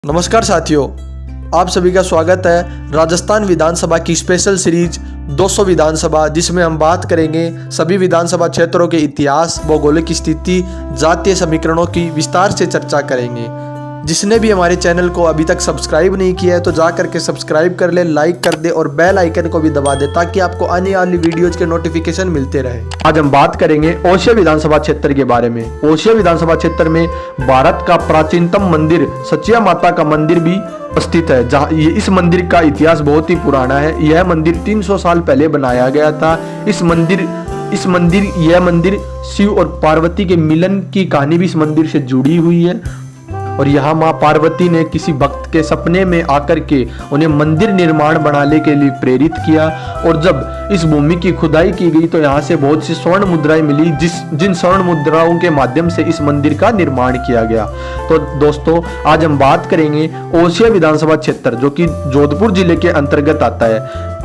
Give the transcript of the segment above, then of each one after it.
नमस्कार साथियों, आप सभी का स्वागत है राजस्थान विधानसभा की स्पेशल सीरीज 200 विधानसभा, जिसमें हम बात करेंगे सभी विधानसभा क्षेत्रों के इतिहास, भौगोलिक स्थिति, जातीय समीकरणों की विस्तार से चर्चा करेंगे। जिसने भी हमारे चैनल को अभी तक सब्सक्राइब नहीं किया है तो जा करके सब्सक्राइब कर ले, लाइक कर दे और बेल आइकन को भी दबा दे ताकि आपको आने वाली वीडियोज के नोटिफिकेशन मिलते रहे। आज हम बात करेंगे ओसिया विधानसभा क्षेत्र के बारे में। ओसिया विधानसभा क्षेत्र में भारत का प्राचीनतम मंदिर सचिया माता का मंदिर भी स्थित है, जहाँ इस मंदिर का इतिहास बहुत ही पुराना है। यह मंदिर 300 साल पहले बनाया गया था। यह मंदिर शिव और पार्वती के मिलन की कहानी भी इस मंदिर से जुड़ी हुई है और यहाँ माँ पार्वती ने किसी भक्त के सपने में आकर के उन्हें मंदिर निर्माण बनाने के लिए प्रेरित किया और जब इस भूमि की खुदाई की गई तो यहाँ से बहुत सी स्वर्ण मुद्राएं मिली, जिन स्वर्ण मुद्राओं के माध्यम से इस मंदिर का निर्माण किया गया। तो दोस्तों, आज हम बात करेंगे ओसिया विधानसभा क्षेत्र, जो कि जोधपुर जिले के अंतर्गत आता है,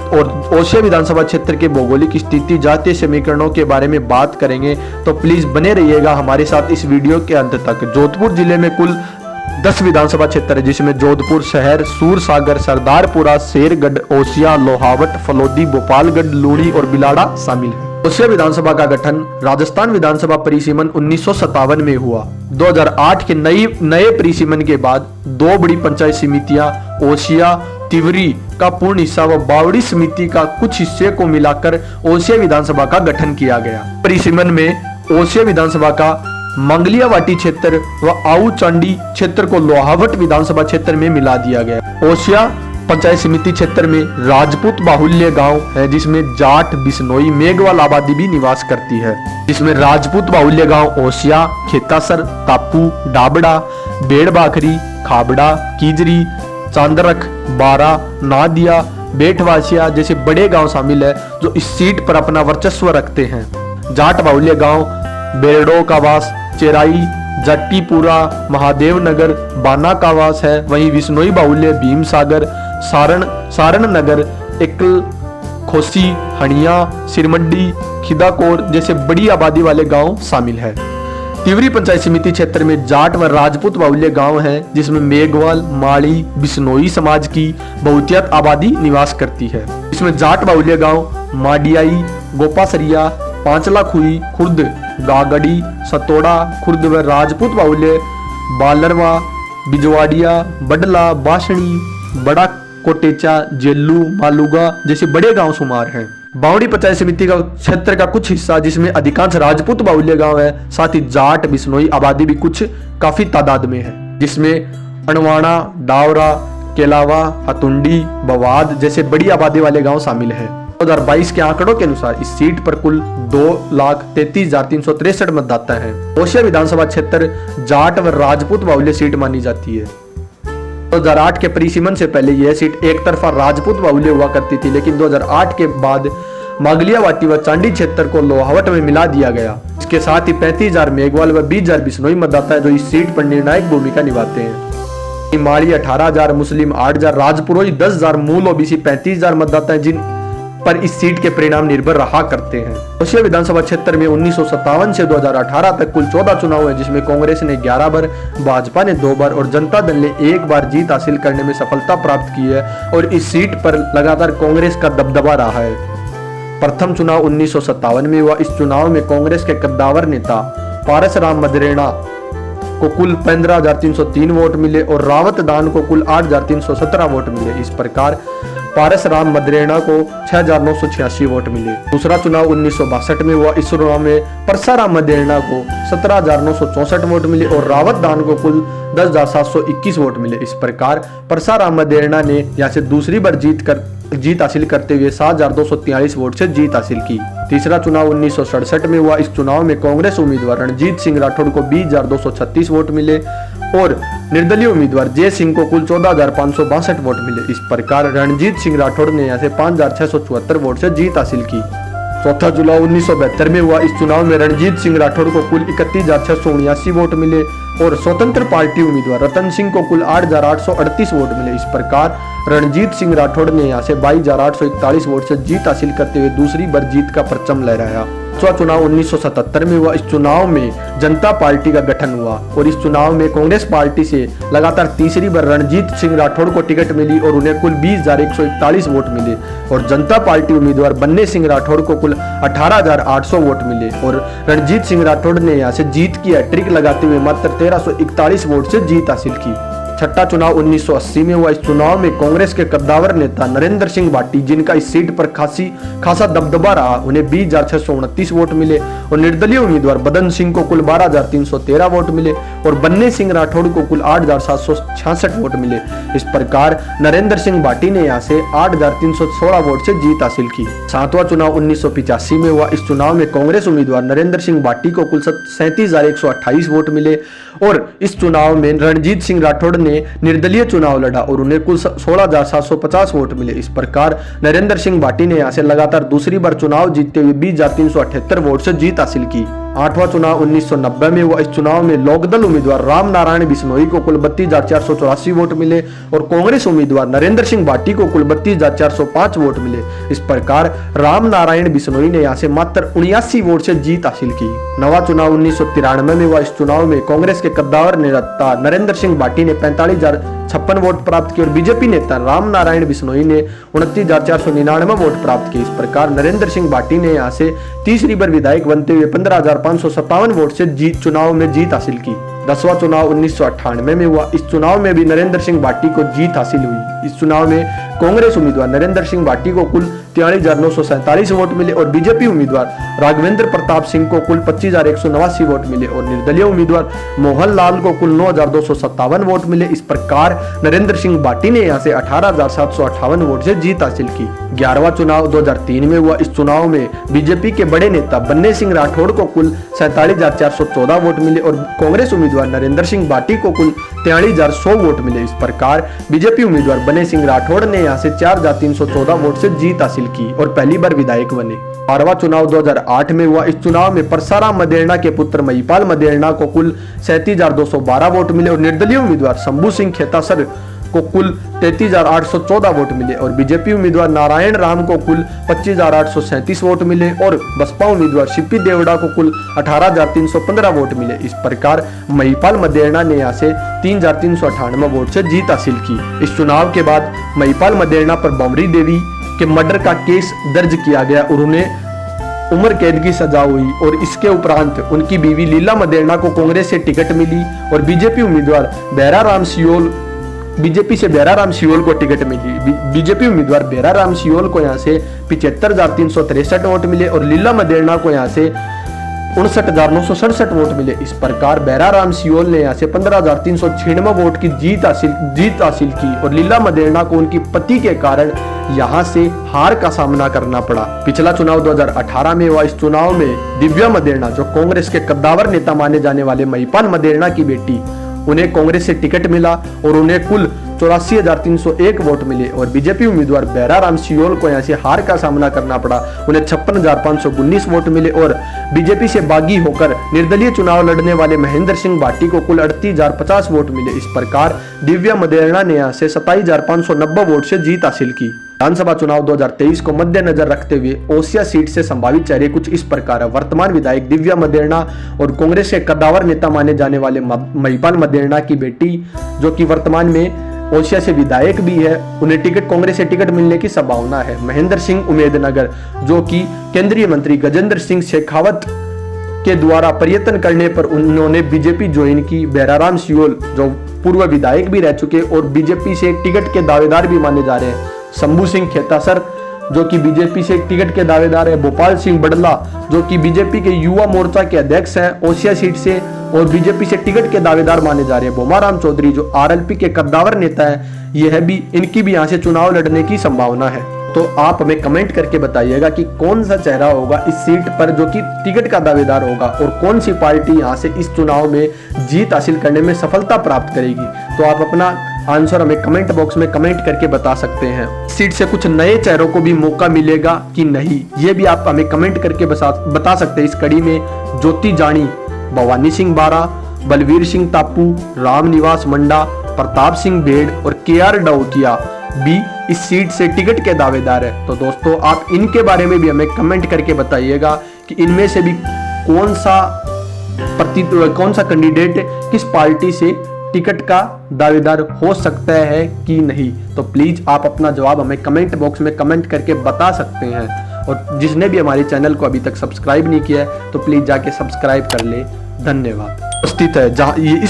और ओसिया विधानसभा क्षेत्र के भौगोलिक स्थिति, जातीय समीकरणों के बारे में बात करेंगे। तो प्लीज बने रहिएगा हमारे साथ इस वीडियो के अंत तक। जोधपुर जिले में कुल 10 विधानसभा क्षेत्र है, जिसमें जोधपुर शहर, सूरसागर, सरदारपुरा, शेरगढ़, ओसिया, लोहावट, फलोदी, गोपालगढ़, लूणी और बिलाड़ा शामिल है। ओसिया विधानसभा का गठन राजस्थान विधानसभा परिसीमन 1957 में हुआ। 2008 के नए परिसीमन के बाद 2 बड़ी पंचायत समितियां ओसिया, तिवरी का पूर्ण हिस्सा व बावड़ी समिति का कुछ हिस्से को मिलाकर ओसिया विधानसभा का गठन किया गया। परिसीमन में ओसिया विधानसभा का मंगलियावाटी क्षेत्र व आऊ चांडी क्षेत्र को लोहावट विधानसभा क्षेत्र में मिला दिया गया। ओसिया पंचायत समिति क्षेत्र में राजपूत बाहुल्य गांव है, जिसमें जाट, बिश्नोई, मेघवाल आबादी भी निवास करती है। जिसमें राजपूत बाहुल्य गांव ओसिया, खेतासर, तापू, डाबड़ा, बेड़बाखरी, खाबड़ा, कीजरी, चांदरख, बारा, नादिया, बेटवासिया जैसे बड़े गांव शामिल है, जो इस सीट पर अपना वर्चस्व रखते हैं। जाट बाहुल्य गांव बेरडो कावास, चेराई, जट्टीपुरा, महादेव नगर, बाना कावास है। वहीं विश्नोई बाहुल्य भीम सागर, सारण नगर, एकल, खोसी, हणिया, सिरमंडी, खिदाकोर जैसे बड़ी आबादी वाले गांव शामिल है। तिवरी पंचायत समिति क्षेत्र में जाट व राजपूत बाहुल्य गांव हैं, जिसमें मेघवाल, माड़ी, बिश्नोई समाज की बहुतियत आबादी निवास करती है। इसमें जाट बाहुल्य गांव माडियाई, गोपासरिया, पांचला खुई खुर्द, गागड़ी, सतोड़ा खुर्द व राजपूत बाहुल्य बालरवा, बिजवाड़िया, बडला, बासणी, बड़ा कोटेचा, जेलू, मालूगा जैसे बड़े गांव शुमार हैं। बावड़ी पंचायत समिति का क्षेत्र का कुछ हिस्सा, जिसमें अधिकांश राजपूत बाहुल्य गांव है, साथ ही जाट, बिश्नोई आबादी भी कुछ काफी तादाद में है, जिसमें अणवाणा, डावरा, केलावा, हतुंडी, बवाद जैसे बड़ी आबादी वाले गांव शामिल है। 2022 के आंकड़ों के अनुसार इस सीट पर कुल 2,33,363 मतदाता हैं। ओसिया विधानसभा क्षेत्र जाट व राजपूत बाहुल्य सीट मानी जाती है। 2008 के परिसीमन से पहले यह सीट एक तरफा राजपूत बाहुल्य हुआ करती थी, लेकिन 2008 के बाद मंगलियावाटी व चांडी क्षेत्र को लोहावट में मिला दिया गया। इसके साथ ही 35,000 मेघवाल व 20,000 बिश्नोई मतदाता है, जो इस सीट पर निर्णायक भूमिका निभाते हैं। माड़ी 18,000, मुस्लिम 8,000, राजपुरोही 10,000, मूल ओबीसी 35,000 मतदाता है, जिन पर इस सीट के परिणाम निर्भर रहा करते हैं। ओसिया विधानसभा क्षेत्र में 1957 से 2018 तक कुल 14 चुनाव है, जिसमें कांग्रेस ने 11 बार, भाजपा ने 2 बार और जनता दल ने 1 बार जीत हासिल करने में सफलता प्राप्त की है और इस सीट पर लगातार कांग्रेस का दबदबा रहा है। प्रथम चुनाव 1957 में हुआ। इस चुनाव में कांग्रेस के कद्दावर नेता पारसराम मदरेणा को कुल 15,303 वोट मिले और रावत दान को कुल 8,317 वोट मिले। इस प्रकार पारसराम मदरेणा को 6,986 वोट मिले। दूसरा चुनाव 1962 में हुआ। इस चुनाव में परसाराम मदरेणा को 17,964 वोट मिले और रावत दान को कुल 10,721 वोट मिले। इस प्रकार परसाराम मदरेणा ने यहाँ से दूसरी बार जीत हासिल करते हुए 7,243 वोट से जीत हासिल की। तीसरा चुनाव 1967 में हुआ। इस चुनाव में कांग्रेस उम्मीदवार रणजीत सिंह राठौड़ को 20,236 वोट मिले और निर्दलीय उम्मीदवार जय सिंह को कुल 14,562 वोट मिले। इस प्रकार रणजीत सिंह राठौड़ ने यहाँ से 5,674 वोट से जीत हासिल की। चौथा चुनाव 1972 में हुआ। इस चुनाव में रणजीत सिंह राठौड़ को कुल 31,679 वोट मिले और स्वतंत्र पार्टी उम्मीदवार रतन सिंह को कुल 8,838 वोट मिले। इस प्रकार रणजीत सिंह राठौड़ ने यहाँ से 22,841 वोट से जीत हासिल करते हुए दूसरी बार जीत का परचम लहराया। चुनाव 1977 में हुआ। इस चुनाव में जनता पार्टी का गठन हुआ और इस चुनाव में कांग्रेस पार्टी से लगातार तीसरी बार रणजीत सिंह राठौड़ को टिकट मिली और उन्हें कुल 20,141 वोट मिले और जनता पार्टी उम्मीदवार बन्ने सिंह राठौड़ को कुल 18,800 वोट मिले और रणजीत सिंह राठौड़ ने यहाँ से जीत की हैट्रिक लगाते हुए मात्र 1,341 वोट से जीत हासिल की। छठा चुनाव 1980 में हुआ। इस चुनाव में कांग्रेस के कद्दावर नेता नरेंद्र सिंह भाटी, जिनका इस सीट पर खासा दबदबा रहा, उन्हें 20,629 वोट मिले और निर्दलीय उम्मीदवार बदन सिंह को कुल 12,313 वोट मिले और बन्ने सिंह राठौड़ को कुल 8,766 वोट मिले। इस प्रकार नरेंद्र सिंह भाटी ने यहाँ से 8,316 वोट से जीत हासिल की। सातवां चुनाव 1985 में हुआ। इस चुनाव में कांग्रेस उम्मीदवार नरेंद्र सिंह भाटी को कुल 37,128 वोट मिले और इस चुनाव में रणजीत सिंह राठौड़ ने निर्दलीय चुनाव लड़ा और उन्हें कुल 16,750 वोट मिले। इस प्रकार नरेंद्र सिंह भाटी ने यहां से लगातार दूसरी बार चुनाव जीतते हुए 20,378 वोट से जीत हासिल की। आठवां चुनाव 1990 में हुआ। इस चुनाव में लोकदल उम्मीदवार राम नारायण बिश्नोई को कुल 32,484 वोट मिले और कांग्रेस उम्मीदवार नरेंद्र सिंह भाटी को कुल 32,405 वोट मिले। इस प्रकार राम नारायण बिश्नोई ने यहां से मात्र 79 वोट से जीत हासिल की। नवा चुनाव 1993 में हुआ। इस चुनाव में कांग्रेस के कद्दावर नेता नरेंद्र सिंह भाटी ने 45,056 वोट प्राप्त किए और बीजेपी नेता राम नारायण बिश्नोई ने 29,499 वोट प्राप्त किए। इस प्रकार नरेंद्र सिंह भाटी ने यहां से तीसरी बार विधायक बनते हुए 15,557 वोट से चुनाव में जीत हासिल की। 10वां चुनाव 1998 में हुआ। इस चुनाव में भी नरेंद्र सिंह भाटी को जीत हासिल हुई। इस चुनाव में कांग्रेस उम्मीदवार नरेंद्र सिंह भाटी को कुल 43,947 वोट मिले और बीजेपी उम्मीदवार राघवेंद्र प्रताप सिंह को कुल 25,189 वोट मिले और निर्दलीय उम्मीदवार मोहन लाल को कुल 9,257 वोट मिले। इस प्रकार नरेंद्र सिंह भाटी ने यहां से 18,758 वोट से जीत हासिल की। 11वां चुनाव 2003 में हुआ। इस चुनाव में बीजेपी के बड़े नेता बन्ने सिंह राठौड़ को कुल 47,414 वोट मिले और कांग्रेस उम्मीदवार नरेंद्र सिंह भाटी को कुल 43,100 वोट मिले। इस प्रकार बीजेपी उम्मीदवार बन्ने सिंह राठौड़ ने यहां से 4,314 वोट से जीत हासिल की और पहली बार विधायक बने। 12वां चुनाव 2008 में हुआ। इस चुनाव में परसाराम मदेरणा के पुत्र महिपाल मदेरणा को कुल 37,212 वोट मिले और निर्दलीय उम्मीदवार शंभू सिंह खेतासर को कुल 33,814 वोट मिले और बीजेपी उम्मीदवार नारायण राम को कुल 25,837 वोट मिले और बसपा उम्मीदवार शिप्पी देवड़ा को कुल 18,315 वोट मिले। इस प्रकार महिपाल मदेरणा ने यहां से 3,398 वोट से जीत हासिल की। इस चुनाव के बाद महिपाल मदेरणा पर बमरी देवी के मर्डर का केस दर्ज किया गया और उन्हें उम्र कैद की सजा हुई और इसके उपरांत उनकी बीवी लीला मदेरणा को कांग्रेस से टिकट मिली और बीजेपी उम्मीदवार बेराराम सियोल को टिकट मिली। बीजेपी उम्मीदवार बेराराम सियोल को यहां से 75,363 वोट मिले और लीला मदेरणा को यहां से 59,967 वोट मिले। इस प्रकार बेराराम सियोल ने यहां से 15,396 वोट की जीत हासिल की और लीला मदेरणा को उनकी पति के कारण यहां से हार का सामना करना पड़ा। पिछला चुनाव 2018 में हुआ। इस चुनाव में दिव्या मदेरणा, जो कांग्रेस के कद्दावर नेता माने जाने वाले महिपाल मदेरणा की बेटी, उन्हें कांग्रेस से टिकट मिला और उन्हें कुल 84,301 वोट मिले और बीजेपी उम्मीदवार बेराराम सियोल को यहां से हार का सामना करना पड़ा। उन्हें 56,519 वोट मिले और बीजेपी से बागी होकर निर्दलीय चुनाव लड़ने वाले महेंद्र सिंह भाटी को कुल 38,050 वोट मिले। इस प्रकार दिव्या मदेरणा ने यहां से 27,590 वोट से जीत हासिल की। विधानसभा चुनाव 2023 को मद्देनजर रखते हुए ओसिया सीट से संभावित चेहरे कुछ इस प्रकार है। वर्तमान विधायक दिव्या मदेरणा और कांग्रेस के कद्दावर नेता माने जाने वाले महिपाल मदेरणा की बेटी, जो कि वर्तमान में ओसिया से विधायक भी है, उन्हें कांग्रेस से टिकट मिलने की संभावना है। महेंद्र सिंह उमेदनगर, जो कि केंद्रीय मंत्री गजेंद्र सिंह शेखावत के द्वारा प्रयत्न करने पर उन्होंने बीजेपी ज्वाइन की। बेराराम सियोल, जो पूर्व विधायक भी रह चुके और बीजेपी से टिकट के दावेदार भी माने जा रहे हैं। शंभू सिंह खेतासर, जो कि बीजेपी से टिकट के दावेदार है। भोपाल सिंह बड़ला, जो कि बीजेपी के युवा मोर्चा के अध्यक्ष हैं ओसिया सीट से और बीजेपी से टिकट के दावेदार माने जा रहे हैं। भोमाराम चौधरी, जो आरएलपी के कद्दावर नेता है, इनकी भी यहाँ से चुनाव लड़ने की संभावना है। तो आप हमें कमेंट करके बताइएगा कि कौन सा चेहरा होगा इस सीट पर जो कि टिकट का दावेदार होगा और कौन सी पार्टी यहाँ से इस चुनाव में जीत हासिल करने में सफलता प्राप्त करेगी। तो आप अपना आंसर हमें कमेंट बॉक्स में कमेंट करके बता सकते हैं। सीट से कुछ नए चेहरों को भी मौका मिलेगा कि नहीं, ये भी आप हमें कमेंट करके बता सकते हैं। इस कड़ी में ज्योति जानी, भवानी सिंह बारा, बलवीर सिंह टापू, राम निवास मंडा, प्रताप सिंह भेड़ और KR डाउटिया भी इस सीट से टिकट के दावेदार है। तो दोस्तों, आप इनके बारे में भी हमें कमेंट करके बताइएगा कि इनमें से भी कौन सा कैंडिडेट किस पार्टी से टिकट का दावेदार हो सकता है कि नहीं। तो प्लीज आप अपना जवाब हमें कमेंट बॉक्स में कमेंट करके बता सकते हैं। और जिसने भी हमारे चैनल को अभी तक सब्सक्राइब नहीं किया है तो प्लीज जाके सब्सक्राइब कर ले। धन्यवाद। स्थित है जहां ये इस